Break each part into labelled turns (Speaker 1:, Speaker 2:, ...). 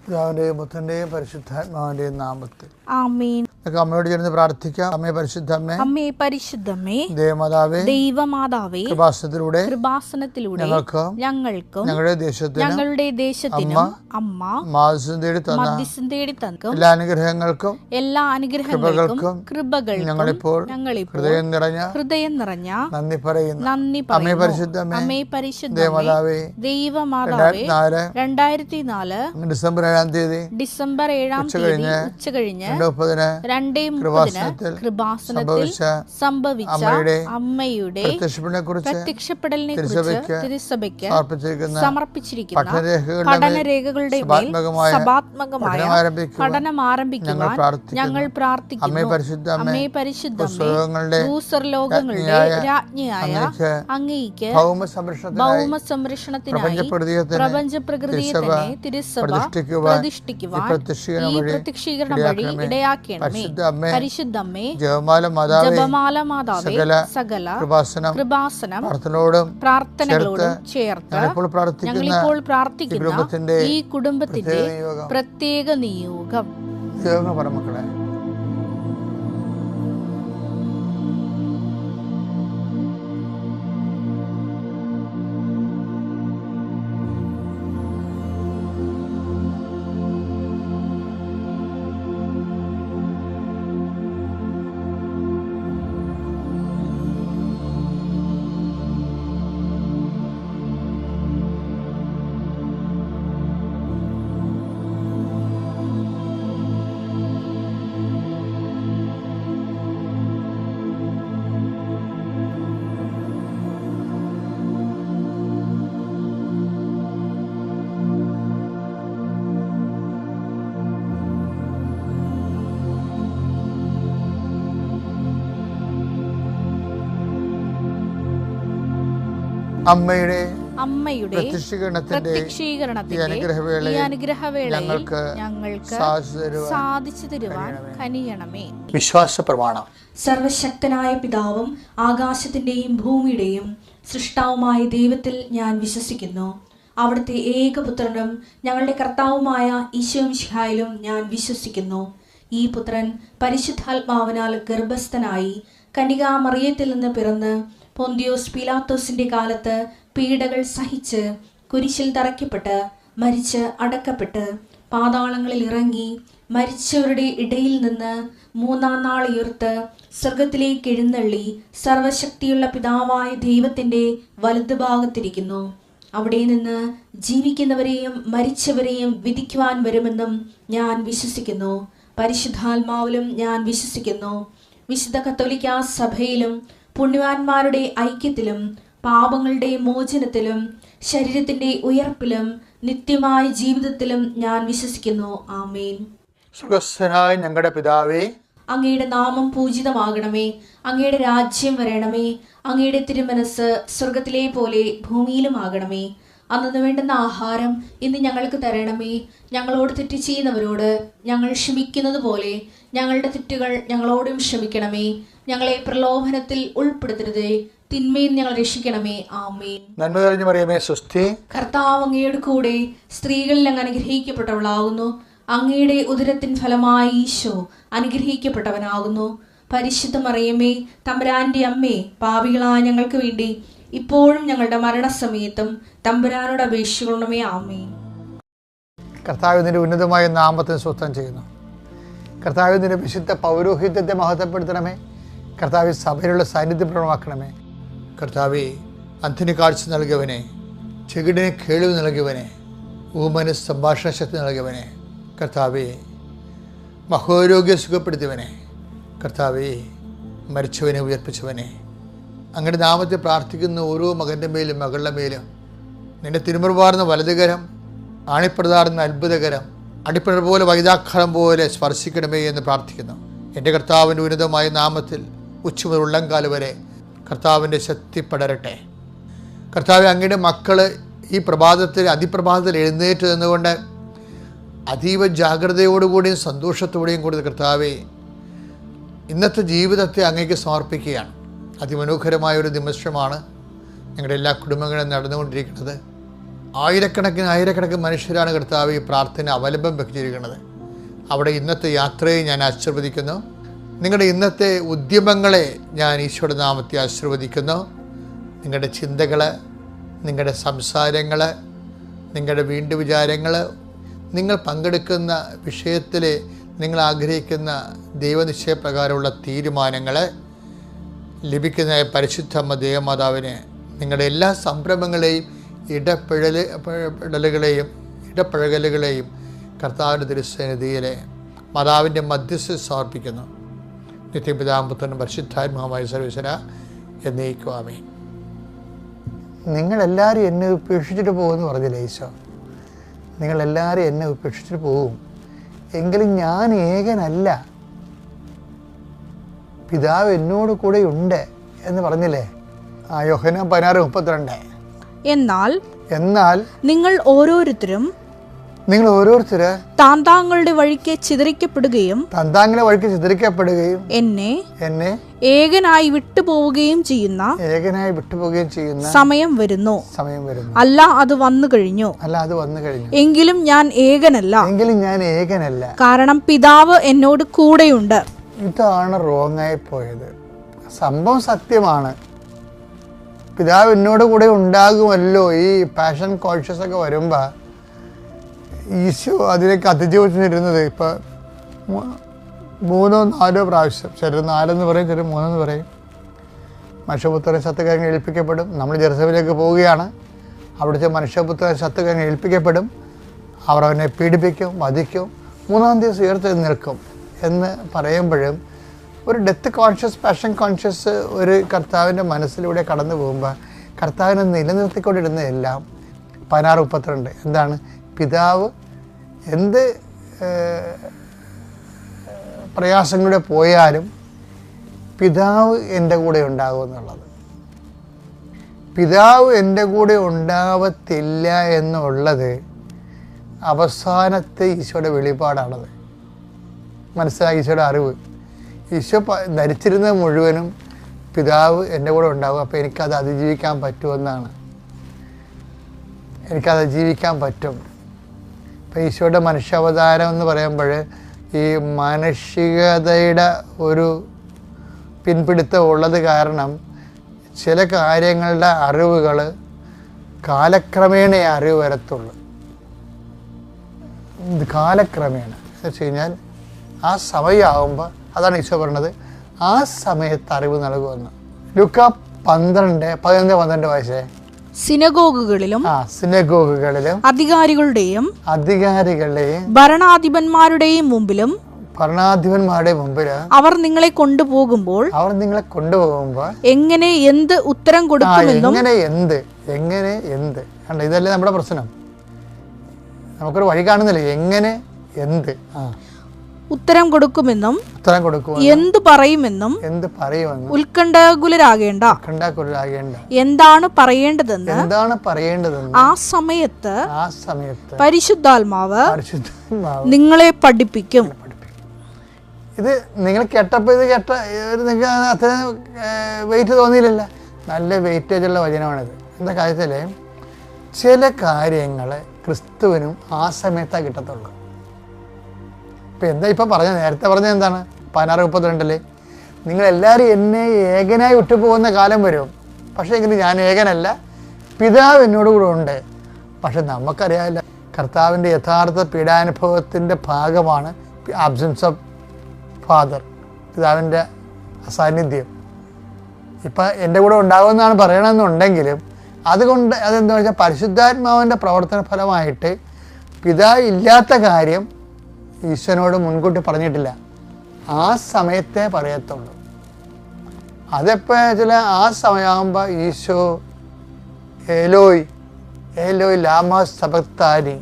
Speaker 1: പിതാവിന്റെയും പുത്രന്റെയും പരിശുദ്ധാത്മാവിന്റെയും നാമത്തിൽ
Speaker 2: ആമേൻ.
Speaker 1: നമുക്ക് അമ്മയോട് ചേർന്ന് പ്രാർത്ഥിക്കാം. അമ്മേ പരിശുദ്ധമ്മേ,
Speaker 2: അമ്മേ പരിശുദ്ധമ്മേ,
Speaker 1: ദേവമാതാവേ,
Speaker 2: ദൈവമാതാവേ,
Speaker 1: കൃപാസനത്തിലൂടെ
Speaker 2: ഞങ്ങൾക്കും
Speaker 1: ഞങ്ങളുടെ ദേശത്തിനും
Speaker 2: അമ്മ
Speaker 1: മാധ്യസ്ഥം തേടി തന്ന എല്ലാ അനുഗ്രഹങ്ങൾക്കും കൃപകൾക്കും ഞങ്ങളിപ്പോൾ ഹൃദയം നിറഞ്ഞ നന്ദി പറയുന്നു. അമ്മേ പരിശുദ്ധമ്മേ, ദേവമാതാവേ,
Speaker 2: 2004
Speaker 1: ഡിസംബർ 7 തീയതി
Speaker 2: ഉച്ചകഴിഞ്ഞ്
Speaker 1: 2:30 കൃപാസനത്തിൽ സംഭവിച്ച
Speaker 2: അമ്മയുടെ പ്രത്യക്ഷപ്പെടലിനെ കുറിച്ച് തിരുസഭയ്ക്ക് സമർപ്പിച്ചിരിക്കുന്ന പഠനരേഖകളുടെ സഭാത്മകമായ പഠനം ആരംഭിക്കുവാൻ ഞങ്ങൾ പ്രാർത്ഥിക്കുന്നു. അമ്മേ പരിശുദ്ധമ്മേ, ഭൂസ്വർലോകങ്ങളുടെ രാജ്ഞിയായ അങ്ങേയ്ക്ക് ഭൗമസംരക്ഷണത്തിനായി പ്രപഞ്ചപ്രകൃതിയെ തന്നെ തിരുസഭ പ്രതിഷ്ഠിക്കുവാൻ ഈ പ്രത്യക്ഷീകരണം വഴി ഇടയാക്കണമേ. പരിശുദ്ധമ്മേ, ജപമാല മാതാവേ, സകല കൃപാസനം പ്രാർത്ഥനകളോടും ചേർത്ത് ഞങ്ങളിപ്പോൾ പ്രാർത്ഥിക്കുന്ന ഈ കുടുംബത്തിന്റെ പ്രത്യേക നിയോഗം.
Speaker 1: മക്കളെ, അമ്മയുടെ പ്രത്യക്ഷീകരണത്തിന്റെ അനുഗ്രഹവേളയിൽ ഞങ്ങൾക്ക്
Speaker 2: സാധിച്ചു തരുവാൻ കനിയണമേ.
Speaker 1: വിശ്വാസ പ്രമാണം.
Speaker 2: സർവശക്തനായ പിതാവും ആകാശത്തിന്റെയും ഭൂമിയുടെയും സൃഷ്ടാവുമായ ദൈവത്തിൽ ഞാൻ വിശ്വസിക്കുന്നു. അവിടുത്തെ ഏകപുത്രനും ഞങ്ങളുടെ കർത്താവുമായ ഈശോമിശിഹായിലും ഞാൻ വിശ്വസിക്കുന്നു. ഈ പുത്രൻ പരിശുദ്ധാത്മാവിനാൽ ഗർഭസ്ഥനായി കന്യകാമറിയത്തിൽ നിന്ന് പിറന്ന് പൊന്തിയോസ് പീലാത്തോസിന്റെ കാലത്ത് പീഡകൾ സഹിച്ച് കുരിശിൽ തറയ്ക്കപ്പെട്ട് മരിച്ച് അടക്കപ്പെട്ട് പാതാളങ്ങളിൽ ഇറങ്ങി മരിച്ചവരുടെ ഇടയിൽ നിന്ന് 3-ാം നാൾ ഉയർത്ത് സ്വർഗത്തിലേക്ക് എഴുന്നള്ളി സർവശക്തിയുള്ള പിതാവായ ദൈവത്തിന്റെ വലതുഭാഗത്തിരിക്കുന്നു. അവിടെ നിന്ന് ജീവിക്കുന്നവരെയും മരിച്ചവരെയും വിധിക്കുവാൻ വരുമെന്നും ഞാൻ വിശ്വസിക്കുന്നു. പരിശുദ്ധാത്മാവിലും ഞാൻ വിശ്വസിക്കുന്നു. വിശുദ്ധ കത്തോലിക്കാ സഭയിലും പുണ്യവാന്മാരുടെ ഐക്യത്തിലും പാപങ്ങളുടെ മോചനത്തിലും ശരീരത്തിന്റെ ഉയർപ്പിലും നിത്യമായ ജീവിതത്തിലും ഞാൻ വിശ്വസിക്കുന്നു. ആമേൻ.
Speaker 1: സ്വർഗ്ഗസ്ഥനായ ഞങ്ങളുടെ പിതാവേ,
Speaker 2: അങ്ങയുടെ നാമം പൂജിതമാകണമേ. അങ്ങയുടെ രാജ്യം വരണമേ. അങ്ങയുടെ തിരുമനസ് സ്വർഗത്തിലെ പോലെ ഭൂമിയിലും ആകണമേ. അന്നു വേണ്ടുന്ന ആഹാരം ഇന്ന് ഞങ്ങൾക്ക് തരണമേ. ഞങ്ങളോട് തെറ്റ് ചെയ്യുന്നവരോട് ഞങ്ങൾ ക്ഷമിക്കുന്നത് പോലെ ഞങ്ങളുടെ തെറ്റുകൾ ഞങ്ങളോടും ക്ഷമിക്കണമേ. ഞങ്ങളെ പ്രലോഭനത്തിൽ ഉൾപ്പെടുത്തരുതേ, തിന്മയിൽ ഞങ്ങൾ രക്ഷിക്കണമേ. ആമേൻ.
Speaker 1: നന്മ നിറഞ്ഞ മറിയമേ, സ്വസ്തി.
Speaker 2: കർത്താവ് അങ്ങയുടെ കൂടെ സ്ത്രീകളിൽ അങ്ങ് അനുഗ്രഹിക്കപ്പെട്ടവളാകുന്നു. അങ്ങയുടെ ഉദരത്തിൻ ഫലമായി ഈശോ അനുഗ്രഹിക്കപ്പെട്ടവനാകുന്നു. പരിശുദ്ധ മറിയമേ, തമ്പുരാന്റെ അമ്മേ, പാപികളായ ഞങ്ങൾക്ക് വേണ്ടി ഇപ്പോഴും ഞങ്ങളുടെ മരണസമയത്തും തമ്പുരാനോട് അപേക്ഷിക്കണമേ. ആമേൻ.
Speaker 1: കർത്താവിന്റെ ഉന്നതമായ നാമത്തിന് സ്വസ്ഥം ചെയ്യുന്നു. കർത്താവിന്റെ വിശുദ്ധ പൗരോഹിത്യത്തെ മഹത്വപ്പെടുത്തണമേ. കർത്താവ് സഭയിലുള്ള സാന്നിധ്യം പ്രകടമാക്കണമേ. കർത്താവെ, അന്ധന് കാഴ്ച നൽകിയവനെ, ചെകിടിന് കേൾവി നൽകിയവനെ, ഊമന് സംഭാഷണ ശക്തി നൽകിയവനെ, കർത്താവെ മഹോരോഗ്യം സുഖപ്പെടുത്തിയവനെ, കർത്താവെ മരിച്ചവനെ ഉയർപ്പിച്ചവനെ, അങ്ങയുടെ നാമത്തെ പ്രാർത്ഥിക്കുന്ന ഓരോ മകൻ്റെ മേലും മകളുടെ മേലും നിന്റെ തിരുമുറുപാർന്ന വലതുകരം, ആണിപ്രതാർന്ന അത്ഭുതകരം, അടിപ്പിണർ പോലെ വൈതാഖരം പോലെ സ്പർശിക്കണമേ എന്ന് പ്രാർത്ഥിക്കുന്നു. എൻ്റെ കർത്താവിൻ്റെ ഉന്നതമായ നാമത്തിൽ ഉച്ചമുതൽ ഉള്ളംകാല് വരെ കർത്താവിൻ്റെ ശക്തി പടരട്ടെ. കർത്താവ്, അങ്ങയുടെ മക്കൾ ഈ അതിപ്രഭാതത്തിൽ എഴുന്നേറ്റ് നിന്നുകൊണ്ട് അതീവ ജാഗ്രതയോടുകൂടിയും സന്തോഷത്തോടെയും കൂടി കർത്താവെ ഇന്നത്തെ ജീവിതത്തെ അങ്ങേക്ക് സമർപ്പിക്കുകയാണ്. അതിമനോഹരമായൊരു നിമിഷമാണ് ഞങ്ങളുടെ എല്ലാ കുടുംബങ്ങളും നടന്നുകൊണ്ടിരിക്കുന്നത്. ആയിരക്കണക്കിന് മനുഷ്യരാണ് കർത്താവ് ഈ പ്രാർത്ഥന അവലംബം വെച്ചിരിക്കുന്നത്. അവിടെ ഇന്നത്തെ യാത്രയെ ഞാൻ ആശീർവദിക്കുന്നു. നിങ്ങളുടെ ഇന്നത്തെ ഉദ്യമങ്ങളെ ഞാൻ ഈശോയുടെ നാമത്തെ ആശീർവദിക്കുന്നു. നിങ്ങളുടെ ചിന്തകൾ, നിങ്ങളുടെ സംസാരങ്ങൾ, നിങ്ങളുടെ വിചാരങ്ങൾ, നിങ്ങൾ പങ്കെടുക്കുന്ന വിഷയത്തിൽ നിങ്ങൾ ആഗ്രഹിക്കുന്ന ദൈവനിശ്ചയപ്രകാരമുള്ള തീരുമാനങ്ങൾ ലഭിക്കുന്ന പരിശുദ്ധ ദേവമാതാവിനെ നിങ്ങളുടെ എല്ലാ സംരംഭങ്ങളെയും ഇടപഴകലുകളെയും കർത്താവിൻ്റെ തിരുസന്നിധിയിലെ മാതാവിൻ്റെ മധ്യസ്ഥ സമർപ്പിക്കുന്നു. നിത്യപിതാമ്പുത്രനും പരിശുദ്ധാത്മാവുമായ സർവീശ്വര എന്നേക്കും ആമേൻ. നിങ്ങളെല്ലാവരും എന്നെ ഉപേക്ഷിച്ചിട്ട് പോകുമെന്ന് പറഞ്ഞില്ലേ ഈശോ? നിങ്ങളെല്ലാവരും എന്നെ ഉപേക്ഷിച്ചിട്ട് പോകും, എങ്കിലും ഞാൻ ഏകനല്ല, പിതാവ് എന്നോട് കൂടെ ഉണ്ട് എന്ന് പറഞ്ഞില്ലേ? യോഹന്നാൻ 16:32.
Speaker 3: എന്നാൽ നിങ്ങൾ ഓരോരുത്തരും താന്താങ്ങളുടെ വഴിക്ക് ചിതറിക്കപ്പെടുകയും എന്നെ ഏകനായി വിട്ടുപോവുകയും ചെയ്യുന്ന സമയം വരുന്നു. അല്ല, അത് വന്നു കഴിഞ്ഞു. എങ്കിലും ഞാൻ ഏകനല്ല, കാരണം പിതാവ് എന്നോട് കൂടെയുണ്ട്.
Speaker 1: ഇതാണ് റോങ്ങായി പോയത്. സംഭവം സത്യമാണ്. പിതാവ് എന്നോട് കൂടെ ഉണ്ടാകുമല്ലോ. ഈ പാഷൻ കോൺഷ്യസ് ഒക്കെ വരുമ്പോൾ ഈശോ അതിലേക്ക് അതിജീവിച്ചിരുന്നത് ഇപ്പം 3-4 പ്രാവശ്യം, ചിലർ 4 പറയും, ചിലർ 3 പറയും. മനുഷ്യപുത്രൻ ശത്രുക്കരങ്ങൾ ഏൽപ്പിക്കപ്പെടും. നമ്മൾ ജെറുസലേമിലേക്ക് പോവുകയാണ്. അവിടുത്തെ മനുഷ്യപുത്രൻ ശത്രുക്കരങ്ങൾ ഏൽപ്പിക്കപ്പെടും. അവർ അവനെ പീഡിപ്പിക്കും, വധിക്കും, 3-ാം ദിവസം ഉയർത്തെഴുന്നേൽക്കും എന്ന് പറയുമ്പോഴും ഒരു ഡെത്ത് കോൺഷ്യസ്, പാഷൻ കോൺഷ്യസ് ഒരു കർത്താവിൻ്റെ മനസ്സിലൂടെ കടന്നു പോകുമ്പോൾ കർത്താവിനെ നിലനിർത്തിക്കൊണ്ടിരുന്നതെല്ലാം 16:32 എന്താണ്? പിതാവ് എന്ത് പ്രയാസങ്ങളിലൂടെ പോയാലും പിതാവ് എൻ്റെ കൂടെ ഉണ്ടാകുമെന്നുള്ളത്. പിതാവ് എൻ്റെ കൂടെ ഉണ്ടാവത്തില്ല എന്നുള്ളത് അവസാനത്തെ ഈശോയുടെ വെളിപ്പാടാണത്. മനസ്സിലാക്കി ഈശോയുടെ അറിവ്. ഈശോ ധരിച്ചിരുന്നത് മുഴുവനും പിതാവ് എൻ്റെ കൂടെ ഉണ്ടാകും, അപ്പോൾ എനിക്കത് അതിജീവിക്കാൻ പറ്റുമെന്നാണ്. എനിക്കത് ജീവിക്കാൻ പറ്റും. ഇപ്പം ഈശോയുടെ മനുഷ്യാവതാരം എന്ന് പറയുമ്പോൾ ഈ മാനുഷികതയുടെ ഒരു പിൻപിടുത്തം ഉള്ളത് കാരണം ചില കാര്യങ്ങളുടെ അറിവുകൾ കാലക്രമേണ അറിവ് വരത്തുള്ളൂ. കാലക്രമേണ എന്ന് വെച്ച് കഴിഞ്ഞാൽ ആ സമയമാകുമ്പോൾ, അതാണ് ഈശോ പറഞ്ഞത്, ആ സമയത്ത് അറിവ് നൽകുമെന്ന്. ലൂക്ക 12:12 വയസ്സേ.
Speaker 3: സിനഗോഗുകളിലും അധികാരികളുടെയും ഭരണാധിപന്മാരുടെയും മുമ്പിലും അവർ നിങ്ങളെ കൊണ്ടുപോകുമ്പോൾ എങ്ങനെ എന്ത് ഉത്തരം കൊടുക്കുമെന്നും
Speaker 1: ഇതല്ലേ നമ്മുടെ പ്രശ്നം. നമുക്കൊരു വഴി കാണുന്നില്ല. എങ്ങനെ എന്ത്
Speaker 3: ഉത്തരം കൊടുക്കുമെന്നും എന്തു പറയുമെന്നും ഉത്കണ്ഠാകുലരാകേണ്ട. എന്താണ് പറയേണ്ടതെന്ന് ആ സമയത്ത് പരിശുദ്ധാത്മാവ് നിങ്ങളെ പഠിപ്പിക്കും.
Speaker 1: ഇത് നിങ്ങൾ കേട്ടപ്പോൾ നിങ്ങൾക്ക് അത്ര വെയിറ്റ് തോന്നിയില്ലല്ല? നല്ല വെയിറ്റേജുള്ള വചനമാണിത്. എന്താ കാര്യത്തിൽ ചില കാര്യങ്ങൾ ക്രിസ്തുവിനും ആ സമയത്താണ് കിട്ടത്തുള്ളൂ. ഇപ്പം എന്താ ഇപ്പം പറഞ്ഞത്? നേരത്തെ പറഞ്ഞത് എന്താണ്? 16:32 നിങ്ങളെല്ലാവരും എന്നെ ഏകനായി വിട്ടുപോകുന്ന കാലം വരും, പക്ഷേ എങ്കിലും ഞാൻ ഏകനല്ല, പിതാവ് എന്നോട് കൂടെ ഉണ്ട്. പക്ഷെ നമുക്കറിയാമല്ല, കർത്താവിൻ്റെ യഥാർത്ഥ പീഡാനുഭവത്തിൻ്റെ ഭാഗമാണ് ആബ്സെൻസ് ഓഫ് ഫാദർ, പിതാവിൻ്റെ അസാന്നിധ്യം. ഇപ്പം എൻ്റെ കൂടെ ഉണ്ടാകുമെന്നാണ് പറയണമെന്നുണ്ടെങ്കിലും അതെന്താ വെച്ചാൽ പരിശുദ്ധാത്മാവിൻ്റെ പ്രവർത്തന ഫലമായിട്ട് പിതാവ് ഇല്ലാത്ത കാര്യം ഈശോനോട് മുൻകൂട്ടി പറഞ്ഞിട്ടില്ല. ആ സമയത്തെ പറയത്തുള്ളൂ. അതെപ്പോൾ ചില ആ സമയമാകുമ്പോൾ ഈശോ ഏലോയ് ഏലോയ് ലാമ സബക്താനി,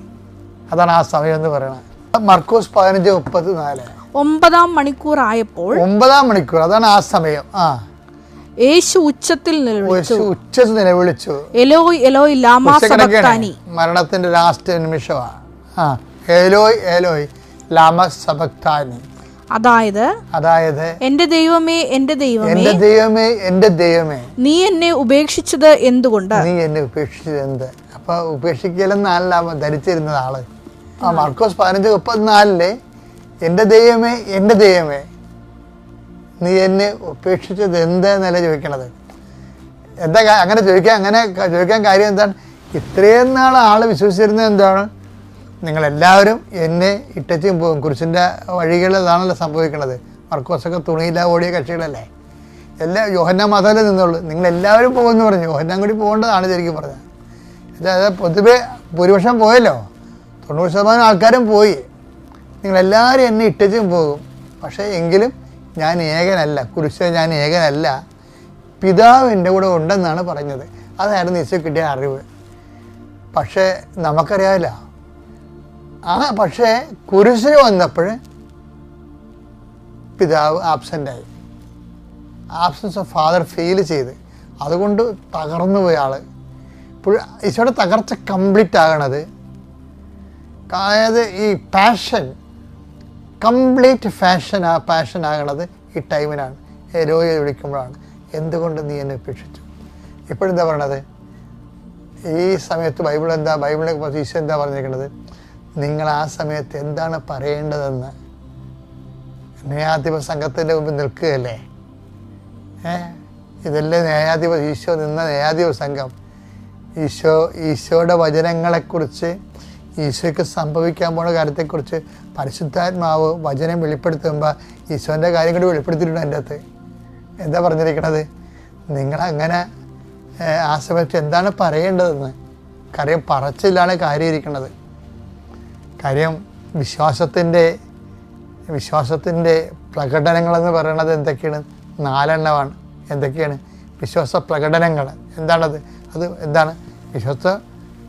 Speaker 1: അതാണ് ആ സമയം എന്ന് പറയുന്നത്. മർക്കോസ് 15:34
Speaker 3: 9-ാം മണിക്കൂർ ആയപ്പോൾ,
Speaker 1: 9-ാം മണിക്കൂർ, അതാണ് ആ സമയം.
Speaker 3: യേശു ഉച്ചത്തിൽ
Speaker 1: നിലവിളിച്ചു,
Speaker 3: എലോയ് എലോയ് ലാമാ സബക്താനി.
Speaker 1: മരണത്തിന്റെ ലാസ്റ്റ് നിമിഷമാണ്. ഏലോയ് ഏലോയ് ലാമ സബക്താനി,
Speaker 3: അതായത് എന്റെ ദൈവമേ എന്റെ ദൈവമേ
Speaker 1: എന്റെ ദൈവമേ
Speaker 3: നീ എന്നെ ഉപേക്ഷിച്ചത് എന്തുകൊണ്ട്?
Speaker 1: നീ എന്നെ ഉപേക്ഷിച്ചത് എന്ത്? അപ്പോൾ ഉപേക്ഷിക്കലെന്നല്ല ധരിച്ചിരുന്നത് ആള്. ആ മാർക്കോസ് 15:34 എൻ്റെ ദൈവമേ എൻ്റെ ദൈവമേ നീ എന്നെ ഉപേക്ഷിച്ചത് എന്താന്നല്ല ചോദിക്കണത്. എന്താ അങ്ങനെ ചോദിക്കാൻ കാര്യം എന്താണ്? ഇത്രയും നാൾ ആൾ വിശ്വസിച്ചിരുന്നത് എന്താണ്? നിങ്ങളെല്ലാവരും എന്നെ ഇട്ടച്ചും പോകും. കുരിശിൻ്റെ വഴികൾ അതാണല്ലോ സംഭവിക്കുന്നത്. മർക്കോസൊക്കെ തുണിയില്ല ഓടിയ കക്ഷികളല്ലേ. യോഹന്നാൻ മാത്രമല്ലേ നിന്നുള്ളൂ. നിങ്ങളെല്ലാവരും പോകുമെന്ന് പറഞ്ഞു. യോഹന്നാൻ കൂടി പോകേണ്ടതാണ് ശരിക്കും പറഞ്ഞത്. അതായത് പൊതുവെ ഭൂരിപക്ഷം പോയല്ലോ, 90% ആൾക്കാരും പോയി. നിങ്ങളെല്ലാവരും എന്നെ ഇട്ടച്ചും പോകും, പക്ഷേ എങ്കിലും ഞാൻ ഏകനല്ല, കുരിശിൽ ഞാൻ ഏകനല്ല, പിതാവ് എൻ്റെ കൂടെ ഉണ്ടെന്നാണ് പറഞ്ഞത്. അതായിരുന്നു ഈശോ കിട്ടിയ അറിവ്. പക്ഷേ നമുക്കറിയാമല്ല, പക്ഷേ കുരിശിൽ വന്നപ്പോൾ പിതാവ് ആബ്സെൻ്റായി. ആബ്സെൻസ് ഓഫ് ഫാദർ ഫീൽ ചെയ്ത്, അതുകൊണ്ട് തകർന്നു പോയ ആൾ. ഇപ്പോൾ ഈശോയുടെ തകർച്ച കംപ്ലീറ്റ് ആകണത്, അതായത് ഈ പാഷൻ, കംപ്ലീറ്റ് പാഷൻ ആകണത് ഈ ടൈമിനാണ്, എലോയെ വിളിക്കുമ്പോഴാണ്. എന്തുകൊണ്ട് നീ എന്നെ ഉപേക്ഷിച്ചു? ഇപ്പോഴെന്താ പറയണത്? ഈ സമയത്ത് ബൈബിളിനെ കുറിച്ച് ഈശോ എന്താ പറഞ്ഞിരിക്കുന്നത്? നിങ്ങൾ ആ സമയത്ത് എന്താണ് പറയേണ്ടതെന്ന് ന്യായാധിപ സംഘത്തിൻ്റെ മുമ്പിൽ നിൽക്കുകയല്ലേ. ഇതല്ലേ ഈശോ നിന്ന ന്യായാധിപ സംഘം. ഈശോയുടെ വചനങ്ങളെക്കുറിച്ച്, ഈശോയ്ക്ക് സംഭവിക്കാൻ പോണ കാര്യത്തെക്കുറിച്ച് പരിശുദ്ധാത്മാവ് വചനം വെളിപ്പെടുത്തുമ്പോൾ ഈശോൻ്റെ കാര്യം കൂടി വെളിപ്പെടുത്തിയിട്ടുണ്ട് അതിൻ്റെ അകത്ത്. എന്താ പറഞ്ഞിരിക്കണത്? നിങ്ങളങ്ങനെ ആ സമയത്ത് എന്താണ് പറയേണ്ടതെന്ന്. കാര്യം പറച്ചിലാണ് കാര്യം ഇരിക്കുന്നത്. കാര്യം വിശ്വാസത്തിൻ്റെ പ്രകടനങ്ങളെന്ന് പറയുന്നത് എന്തൊക്കെയാണ്? 4 എന്തൊക്കെയാണ് വിശ്വാസ പ്രകടനങ്ങൾ? എന്താണത്? അത് എന്താണ്? വിശ്വാസ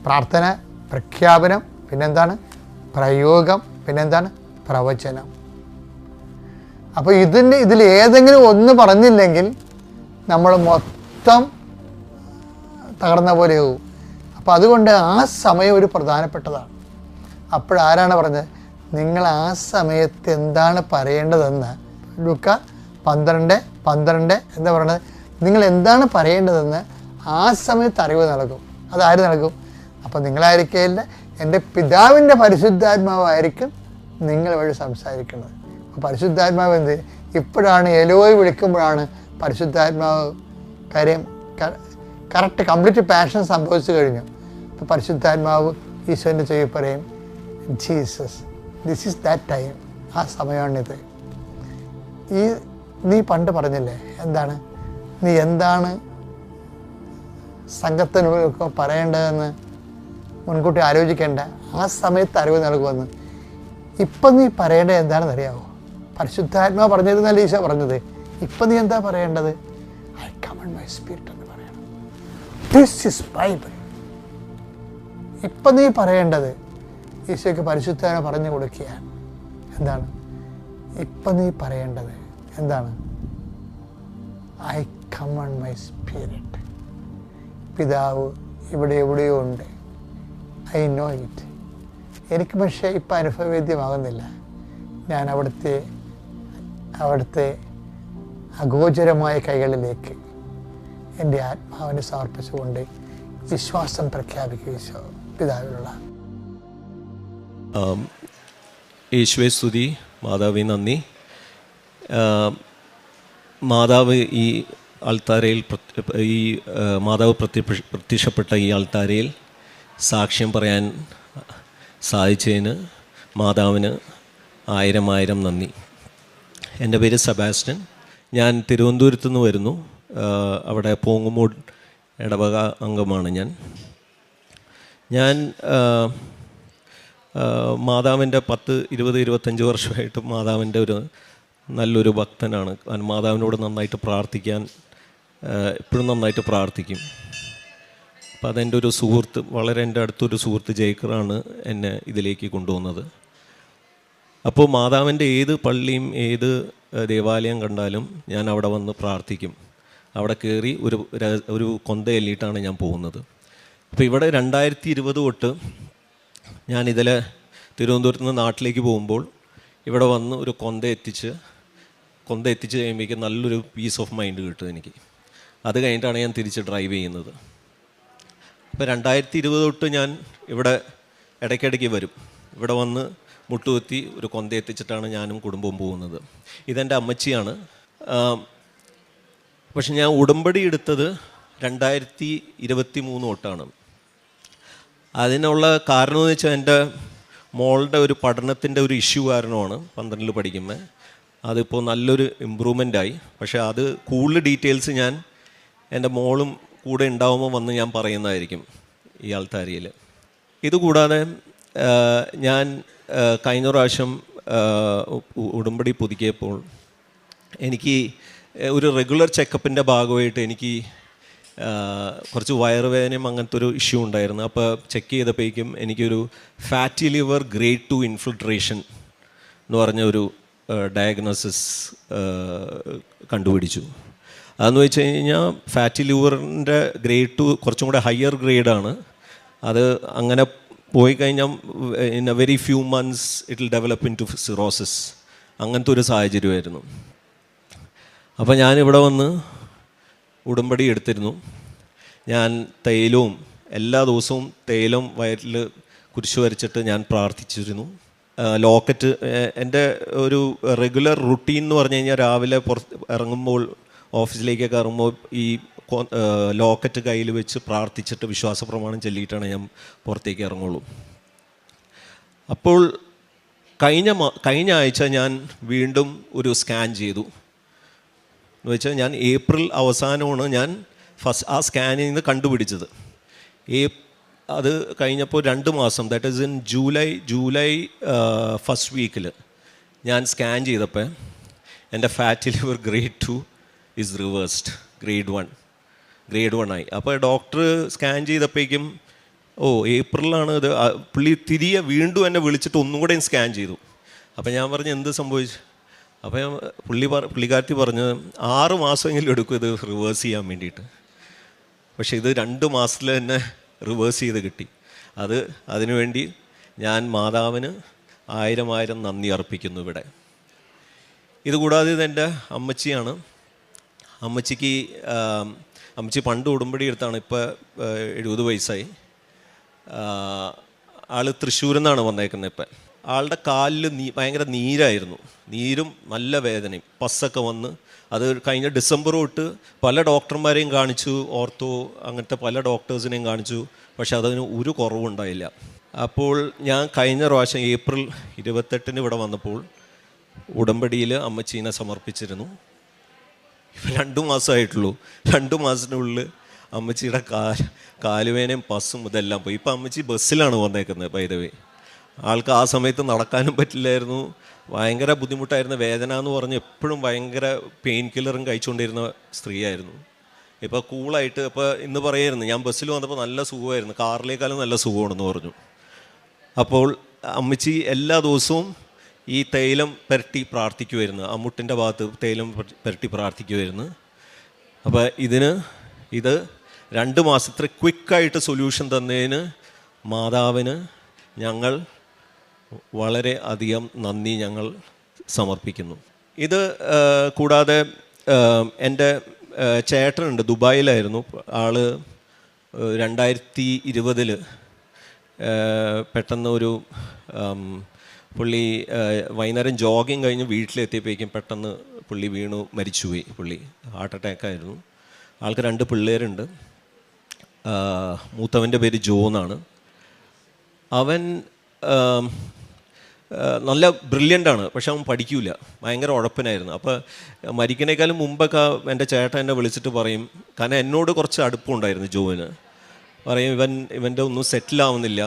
Speaker 1: പ്രാർത്ഥന, പ്രഖ്യാപനം, പിന്നെന്താണ്? പ്രയോഗം, പിന്നെന്താണ്? പ്രവചനം. അപ്പോൾ ഇതിൽ ഏതെങ്കിലും ഒന്ന് പറഞ്ഞില്ലെങ്കിൽ നമ്മൾ മൊത്തം തകർന്ന പോലെയാവും. അപ്പോൾ അതുകൊണ്ട് ആ സമയം ഒരു പ്രധാനപ്പെട്ടതാണ്. അപ്പോഴാരാണ് പറഞ്ഞത്? നിങ്ങൾ ആ സമയത്ത് എന്താണ് പറയേണ്ടതെന്ന്. ലൂക്ക 12:12 എന്താ പറയുന്നത്? നിങ്ങൾ എന്താണ് പറയേണ്ടതെന്ന് ആ സമയത്ത് അറിവ് നൽകും. അതാര് നൽകും? അപ്പോൾ നിങ്ങളായിരിക്കില്ല, എൻ്റെ പിതാവിൻ്റെ പരിശുദ്ധാത്മാവായിരിക്കും നിങ്ങൾ വഴി സംസാരിക്കുന്നത്. അപ്പോൾ പരിശുദ്ധാത്മാവ് എന്ത്? ഇപ്പോഴാണ് എലോയ് വിളിക്കുമ്പോഴാണ് പരിശുദ്ധാത്മാവ് കാര്യം കറക്റ്റ് കംപ്ലീറ്റ് പാഷൻ സംഭവിച്ചു കഴിഞ്ഞു. അപ്പോൾ പരിശുദ്ധാത്മാവ് ഈശോൻ്റെ ചെവി പറയും, Jesus, this is that time. ആ സമയമാണിത്. നീ പണ്ട് പറഞ്ഞില്ലേ, എന്താണ് നീ എന്താണ് സംഘത്തിന് പറയേണ്ടതെന്ന് മുൻകൂട്ടി ആലോചിക്കേണ്ട, ആ സമയത്ത് അറിവ് നൽകുമെന്ന്. ഇപ്പം നീ പറയേണ്ടത് എന്താണെന്ന് അറിയാമോ? പരിശുദ്ധാത്മാ പറഞ്ഞിരുന്നല്ലേ ഈശോ പറഞ്ഞത്. ഇപ്പം നീ എന്താ പറയേണ്ടത്? I come in my spirit എന്ന് പറയണം. This is Bible. ഇപ്പം നീ പറയേണ്ടത് ഈശോയ്ക്ക് പരിശുദ്ധാത്മാ പറഞ്ഞു കൊടുക്കുകയാണ്. എന്താണ് ഇപ്പം നീ പറയേണ്ടത്? എന്താണ്? I come on my spirit. പിതാവ് ഇവിടെ എവിടെയോ ഉണ്ട്. I know it. എനിക്ക് പക്ഷേ ഇപ്പം അനുഭവവേദ്യമാകുന്നില്ല. ഞാൻ അവിടുത്തെ അഗോചരമായ കൈകളിലേക്ക് എൻ്റെ ആത്മാവിനെ സമർപ്പിച്ചുകൊണ്ട് വിശ്വാസം പ്രഖ്യാപിക്കുക പിതാവിലുള്ള.
Speaker 4: യേശുവേ സ്തുതി, മാതാവേ നന്ദി. മാതാവ് ഈ ആൾത്താരയിൽ മാതാവ് പ്രത്യക്ഷപ്പെട്ട ഈ ആൾത്താരയിൽ സാക്ഷ്യം പറയാൻ സാധിച്ചതിന് മാതാവിന് 1000 നന്ദി. എൻ്റെ പേര് സെബാസ്റ്റ്യൻ. ഞാൻ തിരുവനന്തപുരത്തു നിന്ന് വരുന്നു. അവിടെ പോങ്ങുമൂട് ഇടവക അംഗമാണ് ഞാൻ. മാതാവിൻ്റെ 10, 20, 25 വർഷമായിട്ട് മാതാവിൻ്റെ നല്ലൊരു ഭക്തനാണ്. മാതാവിനോട് നന്നായിട്ട് പ്രാർത്ഥിക്കാൻ എപ്പോഴും നന്നായിട്ട് പ്രാർത്ഥിക്കും. അപ്പോൾ അതെൻ്റെ ഒരു സുഹൃത്ത്, വളരെ എൻ്റെ അടുത്തൊരു സുഹൃത്ത് ജേക്കറാണ് എന്നെ ഇതിലേക്ക് കൊണ്ടുവന്നത്. അപ്പോൾ മാതാവിൻ്റെ ഏത് പള്ളിയും ഏത് ദേവാലയം കണ്ടാലും ഞാൻ അവിടെ വന്ന് പ്രാർത്ഥിക്കും. അവിടെ കയറി ഒരു കൊന്ത എല്ലിയിട്ടാണ് ഞാൻ പോകുന്നത്. അപ്പോൾ ഇവിടെ 2020 തൊട്ട് ഞാനിതിൽ തിരുവനന്തപുരത്ത് നിന്ന് നാട്ടിലേക്ക് പോകുമ്പോൾ ഇവിടെ വന്ന് ഒരു കൊന്ത എത്തിച്ച് കഴിയുമ്പോഴേക്കും നല്ലൊരു പീസ് ഓഫ് മൈൻഡ് കിട്ടും എനിക്ക്. അത് കഴിഞ്ഞിട്ടാണ് ഞാൻ തിരിച്ച് ഡ്രൈവ് ചെയ്യുന്നത്. ഇപ്പോൾ 2020 തൊട്ട് ഞാൻ ഇവിടെ ഇടയ്ക്കിടയ്ക്ക് വരും. ഇവിടെ വന്ന് മുട്ടുകുത്തി ഒരു കൊന്ത എത്തിച്ചിട്ടാണ് ഞാനും കുടുംബവും പോകുന്നത്. ഇതെൻ്റെ അമ്മച്ചിയാണ്. പക്ഷെ ഞാൻ ഉടമ്പടി എടുത്തത് 2023 തൊട്ടാണ്. അതിനുള്ള കാരണം എന്ന് വെച്ചാൽ എൻ്റെ മോളുടെ ഒരു പഠനത്തിൻ്റെ ഒരു ഇഷ്യൂ കാരണമാണ് 12ൽ പഠിക്കുമ്പോൾ. അതിപ്പോൾ നല്ലൊരു ഇമ്പ്രൂവ്മെൻ്റായി. പക്ഷേ അത് കൂടുതൽ ഡീറ്റെയിൽസ് ഞാൻ എൻ്റെ മോളും കൂടെ ഉണ്ടാവുമ്പോൾ വന്ന് ഞാൻ പറയുന്നതായിരിക്കും ഈ ആൾത്താരിയിൽ. ഇതുകൂടാതെ ഞാൻ കഴിഞ്ഞ പ്രാവശ്യം ഉടമ്പടി പുതുക്കിയപ്പോൾ എനിക്ക് ഒരു റെഗുലർ ചെക്കപ്പിൻ്റെ ഭാഗമായിട്ട് എനിക്ക് കുറച്ച് വയറുവേദനയും അങ്ങനത്തെ ഒരു ഇഷ്യൂ ഉണ്ടായിരുന്നു. അപ്പോൾ ചെക്ക് ചെയ്തപ്പോഴേക്കും എനിക്കൊരു ഫാറ്റി ലിവർ ഗ്രേഡ് 2 ഇൻഫിൽട്രേഷൻ എന്ന് പറഞ്ഞ ഒരു ഡയഗ്നോസിസ് കണ്ടുപിടിച്ചു. അതെന്ന് വെച്ച് കഴിഞ്ഞാൽ ഫാറ്റി ലിവറിൻ്റെ ഗ്രേഡ് 2 കുറച്ചും കൂടെ ഹയർ ഗ്രേഡാണ്. അത് അങ്ങനെ പോയി കഴിഞ്ഞാൽ in a very few months it will develop into cirrhosis. അങ്ങനത്തെ ഒരു സാഹചര്യമായിരുന്നു. അപ്പോൾ ഞാനിവിടെ വന്ന് ഉടമ്പടി എടുത്തിരുന്നു. ഞാൻ തേയിലവും എല്ലാ ദിവസവും തേയിലം വയറ്റിൽ കുരിശ് വരച്ചിട്ട് ഞാൻ പ്രാർത്ഥിച്ചിരുന്നു. ലോക്കറ്റ് എൻ്റെ ഒരു റെഗുലർ റുട്ടീൻ എന്ന് പറഞ്ഞു കഴിഞ്ഞാൽ രാവിലെ ഇറങ്ങുമ്പോൾ ഓഫീസിലേക്കൊക്കെ ഇറങ്ങുമ്പോൾ ഈ ലോക്കറ്റ് കയ്യിൽ വെച്ച് പ്രാർത്ഥിച്ചിട്ട് വിശ്വാസ പ്രമാണം ചൊല്ലിയിട്ടാണ് ഞാൻ പുറത്തേക്ക് ഇറങ്ങുള്ളൂ. അപ്പോൾ കഴിഞ്ഞ ആഴ്ച ഞാൻ വീണ്ടും ഒരു സ്കാൻ ചെയ്തു. എന്ന് വെച്ചാൽ ഞാൻ ഏപ്രിൽ അവസാനമാണ് ഞാൻ ആ സ്കാനിൽ നിന്ന് കണ്ടുപിടിച്ചത്. അത് കഴിഞ്ഞപ്പോൾ 2 മാസം, that is in July first വീക്കിൽ ഞാൻ സ്കാൻ ചെയ്തപ്പോൾ എൻ്റെ fatty liver grade 2 is reversed, grade 1 ആയി. അപ്പോൾ ഡോക്ടർ സ്കാൻ ചെയ്തപ്പോഴേക്കും ഏപ്രിലാണ് ഇത്. പുള്ളി തിരികെ വീണ്ടും എന്നെ വിളിച്ചിട്ട് ഒന്നും കൂടെ സ്കാൻ ചെയ്തു. അപ്പോൾ ഞാൻ പറഞ്ഞു എന്ത് സംഭവിച്ചു? അപ്പോൾ പുള്ളിക്കാരത്തി പറഞ്ഞ് 6 മാസമെങ്കിലും എടുക്കും ഇത് റിവേഴ്സ് ചെയ്യാൻ വേണ്ടിയിട്ട്. പക്ഷേ ഇത് 2 മാസത്തിൽ തന്നെ റിവേഴ്സ് ചെയ്ത് കിട്ടി. അതിനുവേണ്ടി ഞാൻ മാതാവിന് 1000 നന്ദി അർപ്പിക്കുന്നു ഇവിടെ. ഇതുകൂടാതെ ഇതെൻ്റെ അമ്മച്ചിയാണ്. അമ്മച്ചി പണ്ട് ഉടമ്പടി എടുത്താണ്. ഇപ്പോൾ 70 വയസ്സായി. ആൾ തൃശ്ശൂരിൽ നിന്നാണ് വന്നേക്കുന്നത്. ഇപ്പം ആളുടെ കാലിൽ ഭയങ്കര നീരായിരുന്നു, നീരും നല്ല വേദനയും, പസ്സൊക്കെ വന്ന്. അത് കഴിഞ്ഞ ഡിസംബർ തൊട്ട് പല ഡോക്ടർമാരെയും കാണിച്ചു, ഓർത്തോ അങ്ങനത്തെ പല ഡോക്ടേഴ്സിനെയും കാണിച്ചു. പക്ഷെ അതിന് ഒരു കുറവുണ്ടായില്ല. അപ്പോൾ ഞാൻ കഴിഞ്ഞ പ്രാവശ്യം ഏപ്രിൽ 28 ഇവിടെ വന്നപ്പോൾ ഉടമ്പടിയിൽ അമ്മച്ചീനെ സമർപ്പിച്ചിരുന്നു. ഇപ്പം 2 മാസമായിട്ടുള്ളൂ. 2 മാസത്തിനുള്ളിൽ അമ്മച്ചിയുടെ കാലുവേനയും പസ്സും ഇതെല്ലാം പോയി. ഇപ്പം അമ്മച്ചി ബസ്സിലാണ് വന്നേക്കുന്നത്. ബൈ ദ വേ, ആൾക്ക് ആ സമയത്ത് നടക്കാനും പറ്റില്ലായിരുന്നു, ഭയങ്കര ബുദ്ധിമുട്ടായിരുന്നു. വേദന എന്ന് പറഞ്ഞ് എപ്പോഴും ഭയങ്കര പെയിൻ കില്ലറും കഴിച്ചുകൊണ്ടിരുന്ന സ്ത്രീയായിരുന്നു. ഇപ്പോൾ കൂളായിട്ട് ഇപ്പോൾ ഇന്ന് പറയായിരുന്നു, ഞാൻ ബസ്സിൽ വന്നപ്പോൾ നല്ല സുഖമായിരുന്നു, കാറിലേക്കാളും നല്ല സുഖമാണെന്ന് പറഞ്ഞു. അപ്പോൾ അമ്മച്ചി എല്ലാ ദിവസവും ഈ തൈലം പുരട്ടി പ്രാർത്ഥിക്കുമായിരുന്നു. അമ്മുട്ടിൻ്റെ ഭാഗത്ത് തൈലം പുരട്ടി പ്രാർത്ഥിക്കുമായിരുന്നു. അപ്പോൾ ഇത് 2 മാസത്തെ ക്വിക്കായിട്ട് സൊല്യൂഷൻ തന്നതിന് മാതാവിന് ഞങ്ങൾ വളരെ അധികം നന്ദി ഞങ്ങൾ സമർപ്പിക്കുന്നു. ഇത് കൂടാതെ എൻ്റെ ചേട്ടനുണ്ട്, ദുബായിലായിരുന്നു ആൾ. 2020 പെട്ടെന്ന് ഒരു പുള്ളി വൈകുന്നേരം ജോഗിങ് കഴിഞ്ഞ് വീട്ടിലെത്തിയപ്പോഴേക്കും പെട്ടെന്ന് പുള്ളി വീണു മരിച്ചുപോയി. പുള്ളി ഹാർട്ട് അറ്റാക്കായിരുന്നു. ആൾക്ക് 2 പിള്ളേരുണ്ട്. മൂത്തവൻ്റെ പേര് ജോ എന്നാണ്. അവൻ നല്ല ബ്രില്യൻ്റാണ്, പക്ഷെ അവൻ പഠിക്കില്ല, ഭയങ്കര ഉഴപ്പനായിരുന്നു. അപ്പോൾ മരിക്കുന്നേക്കാളും മുമ്പൊക്കെ എൻ്റെ ചേട്ടൻ എന്നെ വിളിച്ചിട്ട് പറയും, കാരണം എന്നോട് കുറച്ച് അടുപ്പമുണ്ടായിരുന്നു ജോവിന്, പറയും ഇവൻ്റെ ഒന്നും സെറ്റിലാവുന്നില്ല,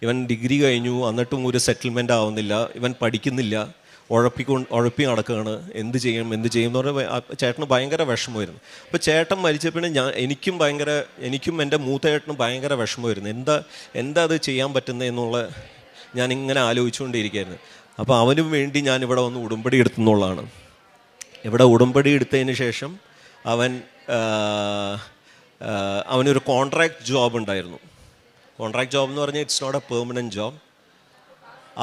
Speaker 4: ഇവൻ ഡിഗ്രി കഴിഞ്ഞു എന്നിട്ടും ഒരു സെറ്റിൽമെൻ്റ് ആവുന്നില്ല, ഇവൻ പഠിക്കുന്നില്ല, ഉഴപ്പി നടക്കുകയാണ്, എന്ത് ചെയ്യും എന്ന് പറഞ്ഞാൽ ചേട്ടന് ഭയങ്കര വിഷമമായിരുന്നു. അപ്പോൾ ചേട്ടൻ മരിച്ചപ്പോൾ എനിക്കും എൻ്റെ മൂത്ത ചേട്ടനും ഭയങ്കര വിഷമമായിരുന്നു. എന്താ അത് ചെയ്യാൻ പറ്റുന്നതെന്നുള്ള ഞാനിങ്ങനെ ആലോചിച്ചുകൊണ്ടിരിക്കുകയായിരുന്നു. അപ്പോൾ അവനും വേണ്ടി ഞാനിവിടെ വന്ന് ഉടമ്പടി എടുത്തുന്നുള്ളതാണ്. ഇവിടെ ഉടമ്പടി എടുത്തതിന് ശേഷം അവനൊരു കോൺട്രാക്ട് ജോബ് ഉണ്ടായിരുന്നു. കോൺട്രാക്ട് ജോബ് എന്ന് പറഞ്ഞാൽ it's not a permanent job.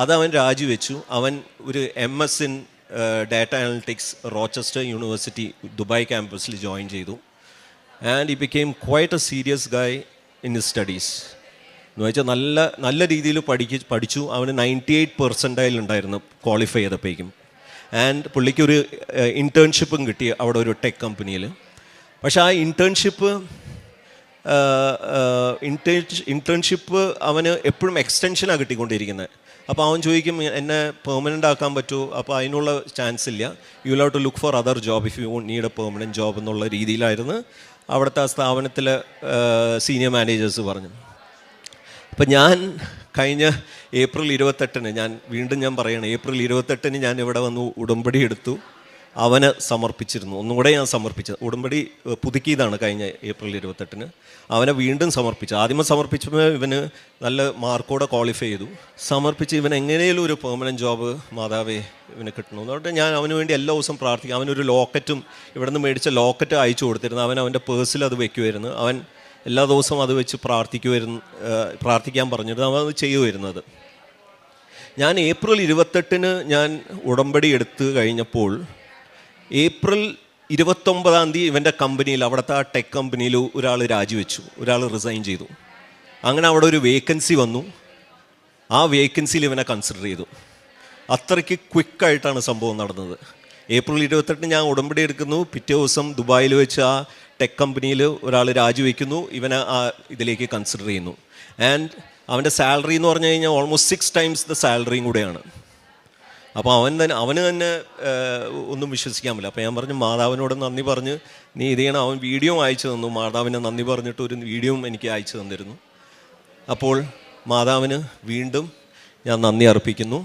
Speaker 4: അതവൻ രാജിവെച്ചു. അവൻ ഒരു MS in data analytics Rochester university Dubai ക്യാമ്പസിൽ ജോയിൻ ചെയ്തു. And he became quite a serious guy in his studies. എന്ന് വെച്ചാൽ നല്ല രീതിയിൽ പഠിച്ചു. അവന് 98% ഉണ്ടായിരുന്നു ക്വാളിഫൈ ചെയ്തപ്പോഴേക്കും. ആൻഡ് പുള്ളിക്കൊരു ഇൻറ്റേൺഷിപ്പും കിട്ടി അവിടെ ഒരു ടെക് കമ്പനിയിൽ. പക്ഷേ ആ ഇൻറ്റേൺഷിപ്പ് അവന് എപ്പോഴും എക്സ്റ്റൻഷനാണ് കിട്ടിക്കൊണ്ടിരിക്കുന്നത്. അപ്പോൾ അവൻ ചോദിക്കും, എന്നെ പെർമനൻ്റ് ആക്കാൻ പറ്റുമോ? അപ്പോൾ അതിനുള്ള ചാൻസ് ഇല്ല, you will have to look for other job if you want need a permanent job എന്നുള്ള രീതിയിലായിരുന്നു അവിടുത്തെ ആ സ്ഥാപനത്തിലെ സീനിയർ മാനേജേഴ്സ് പറഞ്ഞു. അപ്പം ഞാൻ കഴിഞ്ഞ ഏപ്രിൽ 28 ഞാൻ പറയണം, ഏപ്രിൽ 28 ഞാൻ ഇവിടെ വന്നു ഉടമ്പടി എടുത്തു, അവന് സമർപ്പിച്ചിരുന്നു. ഒന്നും കൂടെ ഞാൻ സമർപ്പിച്ചത്, ഉടമ്പടി പുതുക്കിയതാണ് കഴിഞ്ഞ ഏപ്രിൽ 28 അവനെ വീണ്ടും സമർപ്പിച്ചു. ആദ്യമേ സമർപ്പിച്ചപ്പോൾ ഇവന് നല്ല മാർക്കോടെ ക്വാളിഫൈ ചെയ്തു. സമർപ്പിച്ച് ഇവൻ എങ്ങനെയും ഒരു പെർമനൻറ്റ് ജോബ് മാതാവേ ഇവന് കിട്ടണമെന്ന് പറഞ്ഞിട്ട് ഞാൻ അവന് വേണ്ടി എല്ലാ ദിവസവും പ്രാർത്ഥിക്കും. അവനൊരു ലോക്കറ്റും ഇവിടെ നിന്ന് മേടിച്ച ലോക്കറ്റ് അയച്ചു കൊടുത്തിരുന്നു. അവൻ്റെ പേഴ്സിൽ അത് വെക്കുമായിരുന്നു. അവൻ എല്ലാ ദിവസവും അത് വെച്ച് പ്രാർത്ഥിക്കാൻ പറഞ്ഞിട്ട് അവൻ അത് ചെയ്യുമായിരുന്നത്. ഞാൻ ഏപ്രിൽ 28 ഞാൻ ഉടമ്പടി എടുത്ത് കഴിഞ്ഞപ്പോൾ ഏപ്രിൽ 29 ഇവൻ്റെ കമ്പനിയിൽ, അവിടുത്തെ ആ ടെക് കമ്പനിയിൽ ഒരാൾ രാജിവെച്ചു, ഒരാൾ റിസൈൻ ചെയ്തു. അങ്ങനെ അവിടെ ഒരു വേക്കൻസി വന്നു. ആ വേക്കൻസിയിൽ ഇവനെ കൺസിഡർ ചെയ്തു. അത്രയ്ക്ക് ക്വിക്കായിട്ടാണ് സംഭവം നടന്നത്. ഏപ്രിൽ 28 ഞാൻ ഉടമ്പടി എടുക്കുന്നു. പിറ്റേ ദിവസം ദുബായിൽ വെച്ച് ആ ടെക് കമ്പനിയിൽ ഒരാൾ രാജിവെക്കുന്നു, ഇവനെ ആ ഇതിലേക്ക് കൺസിഡർ ചെയ്യുന്നു. ആൻഡ് അവൻ്റെ സാലറി എന്ന് പറഞ്ഞു കഴിഞ്ഞാൽ ഓൾമോസ്റ്റ് 6 times ദ സാലറിയും കൂടെയാണ്. അപ്പോൾ അവന് തന്നെ ഒന്നും വിശ്വസിക്കാൻ പറ്റില്ല. അപ്പോൾ ഞാൻ പറഞ്ഞു, മാതാവിനോട് നന്ദി പറഞ്ഞ് നീ ഇത് ചെയ്യണം. അവൻ വീഡിയോ അയച്ചു തന്നു. മാതാവിനെ നന്ദി പറഞ്ഞിട്ട് ഒരു വീഡിയോയും എനിക്ക് അയച്ചു തന്നിരുന്നു. അപ്പോൾ മാതാവിന് വീണ്ടും ഞാൻ നന്ദി അർപ്പിക്കുന്നു.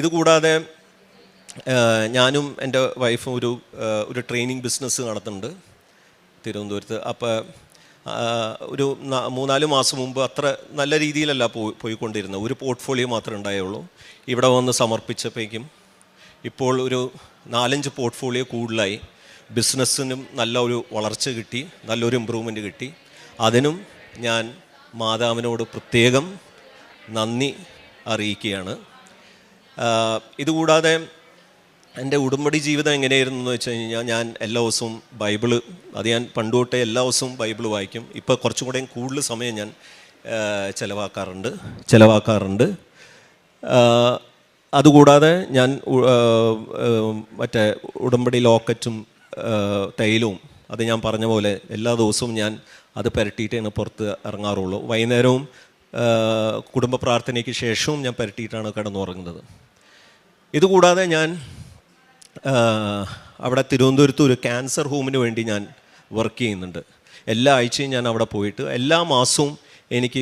Speaker 4: ഇതുകൂടാതെ ഞാനും എൻ്റെ വൈഫും ഒരു ട്രെയിനിങ് ബിസിനസ് നടത്തുന്നുണ്ട് തിരുവനന്തപുരത്ത്. അപ്പോൾ ഒരു 3-4 മാസം മുമ്പ് അത്ര നല്ല രീതിയിലല്ല പോയിക്കൊണ്ടിരുന്നത്. ഒരു പോർട്ട്ഫോളിയോ മാത്രമേ ഉണ്ടായുള്ളൂ. ഇവിടെ വന്ന് സമർപ്പിച്ചപ്പോഴേക്കും ഇപ്പോൾ ഒരു 4-5 പോർട്ട്ഫോളിയോ കൂടുതലായി. ബിസിനസ്സിനും നല്ല ഒരു വളർച്ച കിട്ടി, നല്ലൊരു ഇമ്പ്രൂവ്മെൻറ്റ് കിട്ടി. അതിനും ഞാൻ മാതാവിനോട് പ്രത്യേകം നന്ദി അറിയിക്കുകയാണ്. ഇതുകൂടാതെ എൻ്റെ ഉടമ്പടി ജീവിതം എങ്ങനെയായിരുന്നു എന്ന് വെച്ച് കഴിഞ്ഞാൽ, ഞാൻ എല്ലാ ദിവസവും ബൈബിള്, അത് ഞാൻ പണ്ട് തൊട്ടേ എല്ലാ ദിവസവും ബൈബിള് വായിക്കും. ഇപ്പോൾ കുറച്ചും കൂടെയും കൂടുതൽ സമയം ഞാൻ ചിലവാക്കാറുണ്ട്. അതുകൂടാതെ ഞാൻ മറ്റേ ഉടമ്പടി ലോക്കറ്റും തൈലവും അത് ഞാൻ പറഞ്ഞ പോലെ എല്ലാ ദിവസവും ഞാൻ അത് പുരട്ടിയിട്ടാണ് പുറത്ത് ഇറങ്ങാറുള്ളൂ. വൈകുന്നേരവും കുടുംബ പ്രാർത്ഥനയ്ക്ക് ശേഷവും ഞാൻ പുരട്ടിയിട്ടാണ് കിടന്നുറങ്ങുന്നത്. ഇതുകൂടാതെ ഞാൻ അവിടെ തിരുവനന്തപുരത്ത് ഒരു ക്യാൻസർ ഹോമിന് വേണ്ടി ഞാൻ വർക്ക് ചെയ്യുന്നുണ്ട്. എല്ലാ ആഴ്ചയും ഞാൻ അവിടെ പോയിട്ട് എല്ലാ മാസവും എനിക്ക്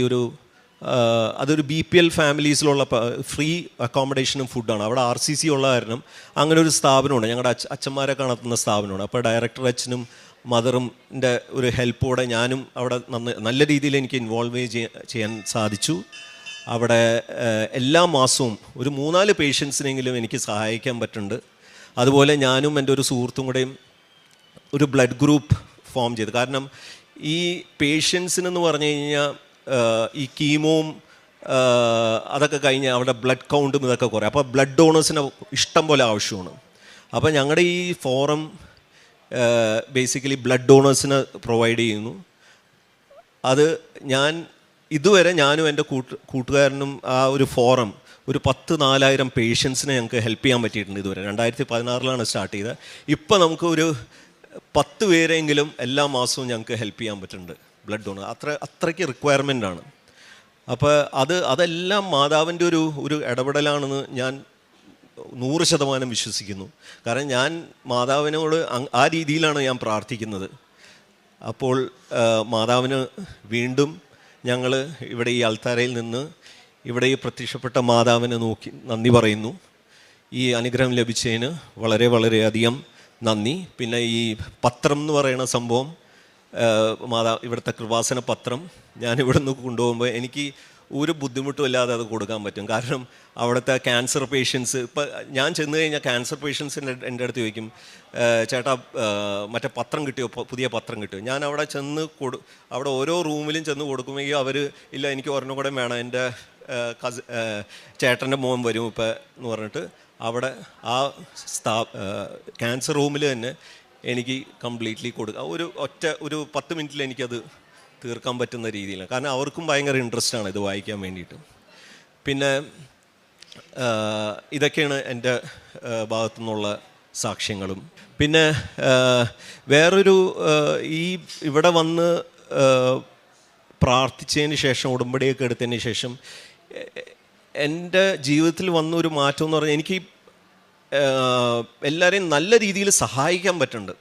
Speaker 4: അതൊരു BPL ഫാമിലീസിലുള്ള ഫ്രീ അക്കോമഡേഷനും ഫുഡാണ്. അവിടെ RCC ഉള്ള കാരണം അങ്ങനെ ഒരു സ്ഥാപനമുണ്ട്, ഞങ്ങളുടെ അച്ഛന്മാരെ നടത്തുന്ന സ്ഥാപനമാണ്. അപ്പോൾ ഡയറക്ടർ അച്ഛനും മദറിൻ്റെ ഒരു ഹെൽപ്പോടെ ഞാനും അവിടെ നല്ല രീതിയിൽ എനിക്ക് ഇൻവോൾവ് ചെയ്യാൻ സാധിച്ചു. അവിടെ എല്ലാ മാസവും ഒരു 3-4 പേഷ്യൻസിനെങ്കിലും എനിക്ക് സഹായിക്കാൻ പറ്റുന്നുണ്ട്. അതുപോലെ ഞാനും എൻ്റെ ഒരു സുഹൃത്തും കൂടെയും ഒരു ബ്ലഡ് ഗ്രൂപ്പ് ഫോം ചെയ്തു. കാരണം ഈ പേഷ്യൻസിനെന്ന് പറഞ്ഞു കഴിഞ്ഞാൽ ഈ കീമോവും അതൊക്കെ കഴിഞ്ഞ് അവിടെ ബ്ലഡ് കൗണ്ടും ഇതൊക്കെ കുറയും. അപ്പോൾ ബ്ലഡ് ഡോണേഴ്സിന് ഇഷ്ടം പോലെ ആവശ്യമാണ്. അപ്പോൾ ഞങ്ങളുടെ ഈ ഫോറം ബേസിക്കലി ബ്ലഡ് ഡോണേഴ്സിന് പ്രൊവൈഡ് ചെയ്യുന്നു. അത് ഇതുവരെ ഞാനും എൻ്റെ കൂട്ടുകാരനും ആ ഒരു ഫോറം ഒരു 10,000-4,000 പേഷ്യൻസിനെ ഞങ്ങൾക്ക് ഹെൽപ്പ് ചെയ്യാൻ പറ്റിയിട്ടുണ്ട് ഇതുവരെ. 2016 സ്റ്റാർട്ട് ചെയ്തത്. ഇപ്പോൾ നമുക്ക് ഒരു 10 പേരെങ്കിലും എല്ലാ മാസവും ഞങ്ങൾക്ക് ഹെൽപ്പ് ചെയ്യാൻ പറ്റുന്നുണ്ട് ബ്ലഡ് ഡോണർ. അത്രയ്ക്ക് റിക്വയർമെൻ്റ് ആണ്. അപ്പോൾ അതെല്ലാം മാതാവിൻ്റെ ഒരു ഇടപെടലാണെന്ന് ഞാൻ 100% വിശ്വസിക്കുന്നു. കാരണം ഞാൻ മാതാവിനോട് ആ രീതിയിലാണ് ഞാൻ പ്രാർത്ഥിക്കുന്നത്. അപ്പോൾ മാതാവിന് വീണ്ടും ഞങ്ങൾ ഇവിടെ ഈ അൾത്താരയിൽ നിന്ന് ഇവിടെ ഈ പ്രത്യക്ഷപ്പെട്ട മാതാവിനെ നോക്കി നന്ദി പറയുന്നു. ഈ അനുഗ്രഹം ലഭിച്ചതിന് വളരെ വളരെയധികം നന്ദി. പിന്നെ ഈ പത്രം എന്ന് പറയുന്ന സംഭവം, ഇവിടുത്തെ കൃപാസന പത്രം ഞാൻ ഇവിടെ നിന്ന് കൊണ്ടുപോകുമ്പോൾ എനിക്ക് ഒരു ബുദ്ധിമുട്ടും ഇല്ലാതെ അത് കൊടുക്കാൻ പറ്റും. കാരണം അവിടുത്തെ ക്യാൻസർ പേഷ്യൻസ്, ഇപ്പം ഞാൻ ചെന്ന് കഴിഞ്ഞാൽ ക്യാൻസർ പേഷ്യൻസ് എൻ്റെ അടുത്ത് ചോദിക്കും, ചേട്ടാ മറ്റേ പത്രം കിട്ടിയോ, പുതിയ പത്രം കിട്ടിയോ? ഞാൻ അവിടെ ചെന്ന് അവിടെ ഓരോ റൂമിലും ചെന്ന് കൊടുക്കുമെങ്കിൽ അവർ ഇല്ല എനിക്ക് ഒരെണ്ണം കൂടെ വേണം, എൻ്റെ ചേട്ടൻ്റെ മോൻ വരും ഇപ്പം എന്ന് പറഞ്ഞിട്ട് അവിടെ ആ ക്യാൻസർ റൂമിൽ തന്നെ എനിക്ക് കംപ്ലീറ്റ്ലി കൊടുക്കുക. ഒരു 10 മിനിറ്റിൽ എനിക്കത് തീർക്കാൻ പറ്റുന്ന രീതിയിലാണ്. കാരണം അവർക്കും ഭയങ്കര ഇൻട്രസ്റ്റാണ് ഇത് വായിക്കാൻ വേണ്ടിയിട്ട്. പിന്നെ ഇതൊക്കെയാണ് എൻ്റെ ഭാഗത്തു നിന്നുള്ള സാക്ഷ്യങ്ങളും. പിന്നെ വേറൊരു ഈ ഇവിടെ വന്ന് പ്രാർത്ഥിച്ചതിന് ശേഷം, ഉടമ്പടിയൊക്കെ എടുത്തതിന് ശേഷം എൻ്റെ ജീവിതത്തിൽ വന്നൊരു മാറ്റം എന്ന് പറഞ്ഞാൽ എനിക്ക് എല്ലാവരെയും നല്ല രീതിയിൽ സഹായിക്കാൻ പറ്റുന്നുണ്ട്.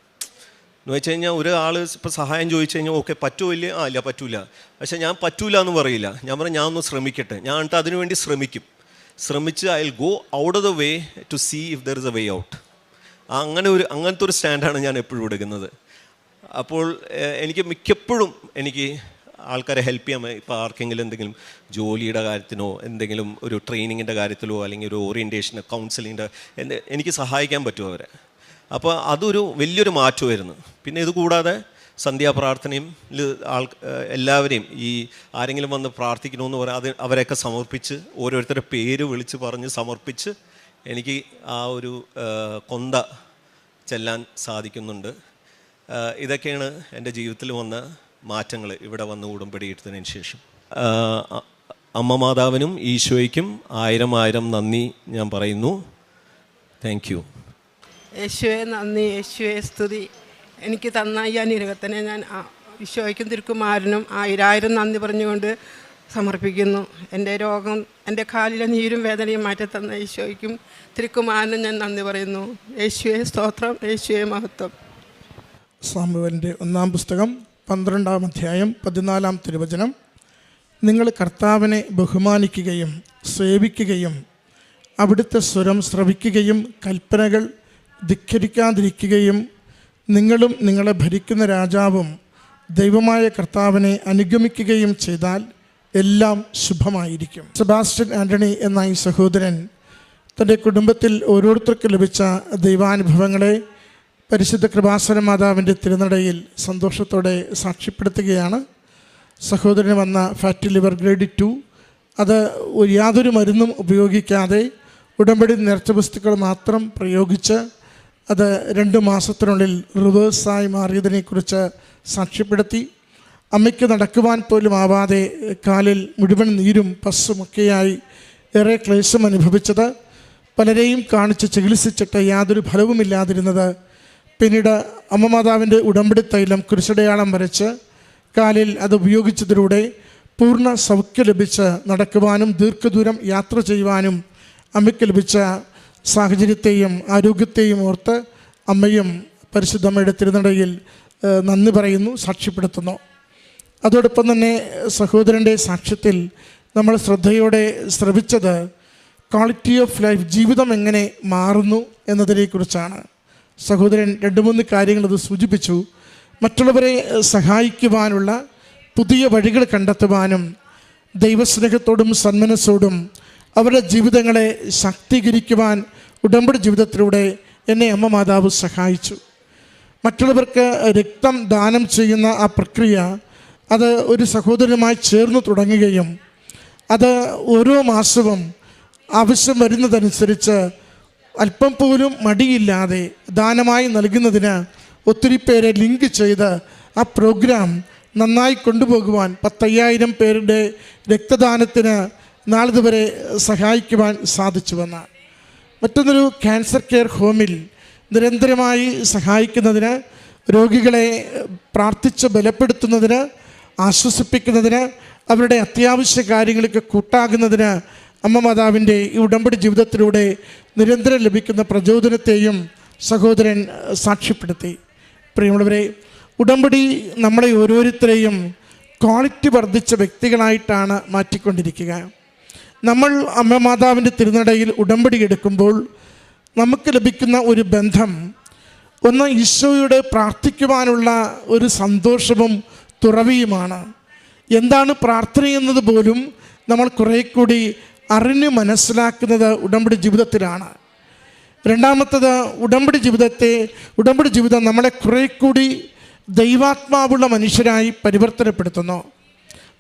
Speaker 4: എന്ന് വെച്ച് കഴിഞ്ഞാൽ ഒരാൾ ഇപ്പോൾ സഹായം ചോദിച്ചു കഴിഞ്ഞാൽ ഓക്കെ പറ്റുമോ ഇല്ല, ഇല്ല പറ്റൂല, പക്ഷേ ഞാൻ പറ്റൂല എന്ന് പറയില്ല. ഞാൻ പറഞ്ഞു ഞാൻ ഒന്ന് ശ്രമിക്കട്ടെ, ഞാൻ എന്നിട്ട് അതിനുവേണ്ടി ശ്രമിച്ച് I will go out of the way to see if there is a way out. അങ്ങനത്തെ ഒരു സ്റ്റാൻഡാണ് ഞാൻ എപ്പോഴും എടുക്കുന്നത്. അപ്പോൾ എനിക്ക് മിക്കപ്പോഴും എനിക്ക് ആൾക്കാരെ ഹെൽപ്പ് ചെയ്യാൻ, ഇപ്പോൾ ആർക്കെങ്കിലും എന്തെങ്കിലും ജോലിയുടെ കാര്യത്തിനോ എന്തെങ്കിലും ഒരു ട്രെയിനിങ്ങിൻ്റെ കാര്യത്തിലോ അല്ലെങ്കിൽ ഒരു ഓറിയൻറ്റേഷൻ കൗൺസിലിങ്ങിൻ്റെ എനിക്ക് സഹായിക്കാൻ പറ്റും അവരെ. അപ്പോൾ അതൊരു വലിയൊരു മാറ്റമായിരുന്നു. പിന്നെ ഇത് കൂടാതെ സന്ധ്യാപ്രാർത്ഥനയും എല്ലാവരെയും ഈ ആരെങ്കിലും വന്ന് പ്രാർത്ഥിക്കണമെന്ന് പറയാം അവരെയൊക്കെ സമർപ്പിച്ച് ഓരോരുത്തരുടെ പേര് വിളിച്ച് പറഞ്ഞ് സമർപ്പിച്ച് എനിക്ക് ആ ഒരു കൊന്ത ചെല്ലാൻ സാധിക്കുന്നുണ്ട്. ഇതൊക്കെയാണ് എൻ്റെ ജീവിതത്തിൽ വന്ന മാറ്റങ്ങൾ ഇവിടെ വന്ന് ഉടമ്പടി എടുത്തതിന് ശേഷം. അമ്മ മാതാവിനും ഈശോയ്ക്കും 1000 നന്ദി ഞാൻ പറയുന്നു. Thank you.
Speaker 5: യേശുവെ നന്ദി, യേശുവെ സ്തുതി. എനിക്ക് തന്ന ഈ അനുഗ്രഹത്തിനെ ഞാൻ ഈശോയ്ക്കും തിരുക്കുമാരനും 1000 നന്ദി പറഞ്ഞുകൊണ്ട് സമർപ്പിക്കുന്നു. എൻ്റെ രോഗം, എൻ്റെ കാലിലെ നീരും വേദനയും മാറ്റിത്തന്ന ഈശോയ്ക്കും തിരുക്കുമാരനും ഞാൻ നന്ദി പറയുന്നു. യേശുവെ സ്തോത്രം, യേശുവെ മഹത്വം.
Speaker 6: സാമുവേലിൻ്റെ 1-ാം പുസ്തകം 12-ാം അധ്യായം 14-ാം തിരുവചനം. നിങ്ങൾ കർത്താവിനെ ബഹുമാനിക്കുകയും സേവിക്കുകയും അവിടുത്തെ സ്വരം ശ്രവിക്കുകയും കൽപ്പനകൾ ധിക്കരിക്കാതിരിക്കുകയും നിങ്ങളും നിങ്ങളെ ഭരിക്കുന്ന രാജാവും ദൈവമായ കർത്താവിനെ അനുഗമിക്കുകയും ചെയ്താൽ എല്ലാം ശുഭമായിരിക്കും. സെബാസ്റ്റ്യൻ ആൻ്റണി എന്ന ഈ സഹോദരൻ തൻ്റെ കുടുംബത്തിൽ ഓരോരുത്തർക്ക് ലഭിച്ച ദൈവാനുഭവങ്ങളെ പരിശുദ്ധ കൃപാസന മാതാവിൻ്റെ തിരുനടയിൽ സന്തോഷത്തോടെ സാക്ഷ്യപ്പെടുത്തുകയാണ്. സഹോദരന് വന്ന ഫാറ്റി ലിവർ ഗ്രേഡ് 2 അത് യാതൊരു മരുന്നും ഉപയോഗിക്കാതെ ഉടമ്പടി നേർച്ച വസ്തുക്കൾ മാത്രം പ്രയോഗിച്ച് അത് 2 മാസത്തിനുള്ളിൽ റിവേഴ്സായി മാറിയതിനെക്കുറിച്ച് സാക്ഷ്യപ്പെടുത്തി. അമ്മയ്ക്ക് നടക്കുവാൻ പോലും ആവാതെ കാലിൽ മുഴുവൻ നീരും പസ്സുമൊക്കെയായി ഏറെ ക്ലേശം അനുഭവിച്ചത്, പലരെയും കാണിച്ച് ചികിത്സിച്ചിട്ട് യാതൊരു ഫലവുമില്ലാതിരുന്നത്, പിന്നീട് അമ്മ മാതാവിൻ്റെ ഉടമ്പടി തൈലം കുരിശടയാളം വരച്ച് കാലിൽ അത് ഉപയോഗിച്ചതിലൂടെ പൂർണ്ണ സൗഖ്യം ലഭിച്ച് നടക്കുവാനും ദീർഘദൂരം യാത്ര ചെയ്യുവാനും അമ്മയ്ക്ക് ലഭിച്ച സാഹചര്യത്തെയും ആരോഗ്യത്തെയും ഓർത്ത് അമ്മയും പരിശുദ്ധമ്മയുടെ തിരുനടയിൽ നന്ദി പറയുന്നു, സാക്ഷ്യപ്പെടുത്തുന്നു. അതോടൊപ്പം തന്നെ സഹോദരൻ്റെ സാക്ഷ്യത്തിൽ നമ്മൾ ശ്രദ്ധയോടെ ശ്രവിച്ചത് ക്വാളിറ്റി ഓഫ് ലൈഫ്, ജീവിതം എങ്ങനെ മാറുന്നു എന്നതിനെക്കുറിച്ചാണ്. സഹോദരൻ 2-3 കാര്യങ്ങൾ അത് സൂചിപ്പിച്ചു. മറ്റുള്ളവരെ സഹായിക്കുവാനുള്ള പുതിയ വഴികൾ കണ്ടെത്തുവാനും ദൈവസ്നേഹത്തോടും സന്മനസ്സോടും അവരുടെ ജീവിതങ്ങളെ ശാക്തീകരിക്കുവാൻ ഉടമ്പടി ജീവിതത്തിലൂടെ എന്നെ അമ്മ മാതാവ് സഹായിച്ചു. മറ്റുള്ളവർക്ക് രക്തം ദാനം ചെയ്യുന്ന ആ പ്രക്രിയ അത് ഒരു സഹോദരനുമായി ചേർന്ന് തുടങ്ങുകയും അത് ഓരോ മാസവും ആവശ്യം വരുന്നതനുസരിച്ച് അല്പം പോലും മടിയില്ലാതെ ദാനമായി നൽകുന്നതിന് ഒത്തിരി പേരെ ലിങ്ക് ചെയ്ത് ആ പ്രോഗ്രാം നന്നായി കൊണ്ടുപോകുവാൻ 10,000 പേരുടെ രക്തദാനത്തിന് നാളിതുവരെ സഹായിക്കുവാൻ സാധിച്ചുവെന്ന്. മറ്റൊന്നൊരു ക്യാൻസർ കെയർ ഹോമിൽ നിരന്തരമായി സഹായിക്കുന്നതിന്, രോഗികളെ പ്രാർത്ഥിച്ച് ബലപ്പെടുത്തുന്നതിന്, ആശ്വസിപ്പിക്കുന്നതിന്, അവരുടെ അത്യാവശ്യ കാര്യങ്ങൾക്ക് കൂട്ടാകുന്നതിന് അമ്മ മാതാവിൻ്റെ ഈ ഉടമ്പടി ജീവിതത്തിലൂടെ നിരന്തരം ലഭിക്കുന്ന പ്രചോദനത്തെയും സഹോദരൻ സാക്ഷ്യപ്പെടുത്തി. പ്രിയമുള്ളവരെ, ഉടമ്പടി നമ്മളെ ഓരോരുത്തരെയും ക്വാളിറ്റി വർദ്ധിച്ച വ്യക്തികളായിട്ടാണ് മാറ്റിക്കൊണ്ടിരിക്കുക. നമ്മൾ അമ്മ മാതാവിൻ്റെ തിരുനടയിൽ ഉടമ്പടി എടുക്കുമ്പോൾ നമുക്ക് ലഭിക്കുന്ന ഒരു ബന്ധം, ഒന്ന് ഈശോയുടെ പ്രാർത്ഥിക്കുവാനുള്ള ഒരു സന്തോഷവും തുറവിയുമാണ്. എന്താണ് പ്രാർത്ഥനയെന്നത് പോലും നമ്മൾ കുറേ കൂടി അറിഞ്ഞ് മനസ്സിലാക്കുന്നത് ഉടമ്പടി ജീവിതത്തിലാണ്. രണ്ടാമത്തത്, ഉടമ്പടി ജീവിതം നമ്മളെ കുറേ കൂടി ദൈവാത്മാവുള്ള മനുഷ്യരായി പരിവർത്തനപ്പെടുത്തുന്നു.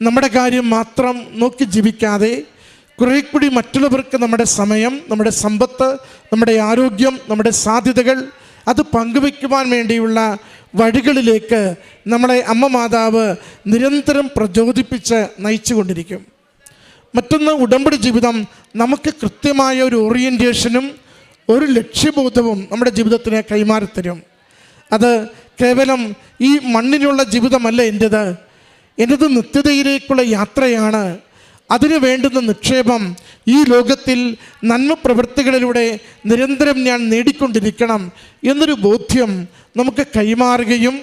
Speaker 6: നമ്മുടെ കാര്യം മാത്രം നോക്കി ജീവിക്കാതെ കുറേ കൂടി മറ്റുള്ളവർക്ക് നമ്മുടെ സമയം, നമ്മുടെ സമ്പത്ത്, നമ്മുടെ ആരോഗ്യം, നമ്മുടെ സാധ്യതകൾ അത് പങ്കുവയ്ക്കുവാൻ വേണ്ടിയുള്ള വഴികളിലേക്ക് നമ്മളെ അമ്മ മാതാവ് നിരന്തരം പ്രചോദിപ്പിച്ച് നയിച്ചു കൊണ്ടിരിക്കും. മറ്റൊന്ന്, ഉടമ്പടി ജീവിതം നമുക്ക് കൃത്യമായ ഒരു ഓറിയൻറ്റേഷനും ഒരു ലക്ഷ്യബോധവും നമ്മുടെ ജീവിതത്തിന് കൈമാറിത്തരും. അത് കേവലം ഈ മണ്ണിനുള്ള ജീവിതമല്ല എൻ്റേത് നിത്യതയിലേക്കുള്ള യാത്രയാണ്. അതിനു വേണ്ടുന്ന നിക്ഷേപം ഈ ലോകത്തിൽ നന്മ പ്രവൃത്തികളിലൂടെ നിരന്തരം ഞാൻ നേടിക്കൊണ്ടിരിക്കണം എന്നൊരു ബോധ്യം നമുക്ക് കൈമാറുകയും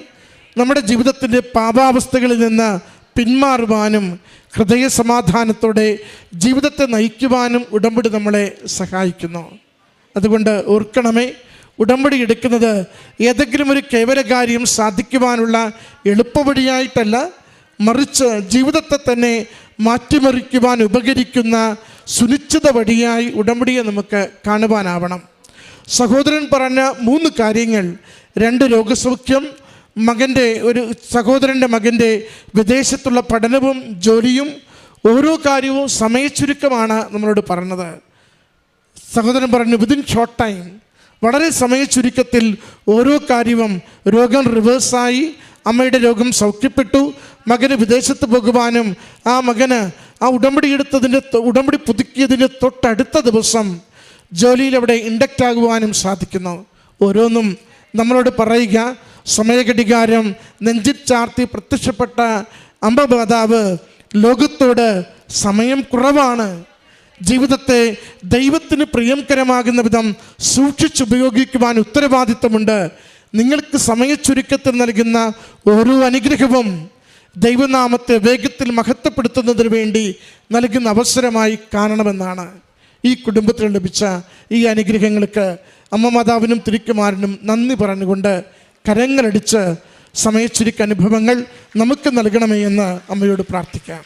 Speaker 6: നമ്മുടെ ജീവിതത്തിൻ്റെ പാപാവസ്ഥകളിൽ നിന്ന് പിന്മാറുവാനും ഹൃദയസമാധാനത്തോടെ ജീവിതത്തെ നയിക്കുവാനും ഉടമ്പടി നമ്മളെ സഹായിക്കുന്നു. അതുകൊണ്ട് ഓർക്കണമേ, ഉടമ്പടി എടുക്കുന്നത് ഏതെങ്കിലും ഒരു കേവല കാര്യം സാധിക്കുവാനുള്ള എളുപ്പവഴിയായിട്ടല്ല, മറിച്ച് ജീവിതത്തെ തന്നെ മാറ്റിമറിക്കുവാൻ ഉപകരിക്കുന്ന സുനിശ്ചിത വഴിയായി ഉടമ്പടിയെ നമുക്ക് കാണുവാനാവണം. സഹോദരൻ പറഞ്ഞ 3 കാര്യങ്ങൾ, 2 രോഗസൗഖ്യം, സഹോദരൻ്റെ മകൻ്റെ വിദേശത്തുള്ള പഠനവും ജോലിയും, ഓരോ കാര്യവും സമയച്ചുരുക്കമാണ് നമ്മളോട് പറഞ്ഞത്. സഹോദരൻ പറഞ്ഞു വിതിൻ ഷോർട്ട് ടൈം, വളരെ സമയച്ചുരുക്കത്തിൽ ഓരോ കാര്യവും രോഗം റിവേഴ്സായി, അമ്മയുടെ രോഗം സൗഖ്യപ്പെട്ടു, മകന് വിദേശത്ത് പോകുവാനും മകന് ഉടമ്പടി പുതുക്കിയതിൻ്റെ തൊട്ടടുത്ത ദിവസം ജോലിയിൽ അവിടെ ഇൻഡക്റ്റ് ആകുവാനും സാധിക്കുന്നു. ഓരോന്നും നമ്മളോട് പറയുക, സമയഘടികാരം നെഞ്ചിൽ ചാർത്തി പ്രത്യക്ഷപ്പെട്ട അമ്മ മാതാവ് ലോകത്തോട് സമയം കുറവാണ്, ജീവിതത്തെ ദൈവത്തിന് പ്രിയങ്കരമാകുന്ന വിധം സൂക്ഷിച്ചുപയോഗിക്കുവാൻ ഉത്തരവാദിത്തമുണ്ട്. നിങ്ങൾക്ക് സമയച്ചുരുക്കത്തിൽ നൽകുന്ന ഓരോ അനുഗ്രഹവും ദൈവനാമത്തെ വേഗത്തിൽ മഹത്വപ്പെടുത്തുന്നതിന് വേണ്ടി നൽകുന്ന അവസരമായി കാണണമെന്നാണ്. ഈ കുടുംബത്തിന് ലഭിച്ച ഈ അനുഗ്രഹങ്ങൾക്ക് അമ്മ മാതാവിനും തിരുക്കുമാരനും നന്ദി പറഞ്ഞുകൊണ്ട് കരങ്ങളടിച്ച് സമയച്ചുരുക്ക അനുഭവങ്ങൾ നമുക്ക് നൽകണമേ എന്ന് അമ്മയോട് പ്രാർത്ഥിക്കാം.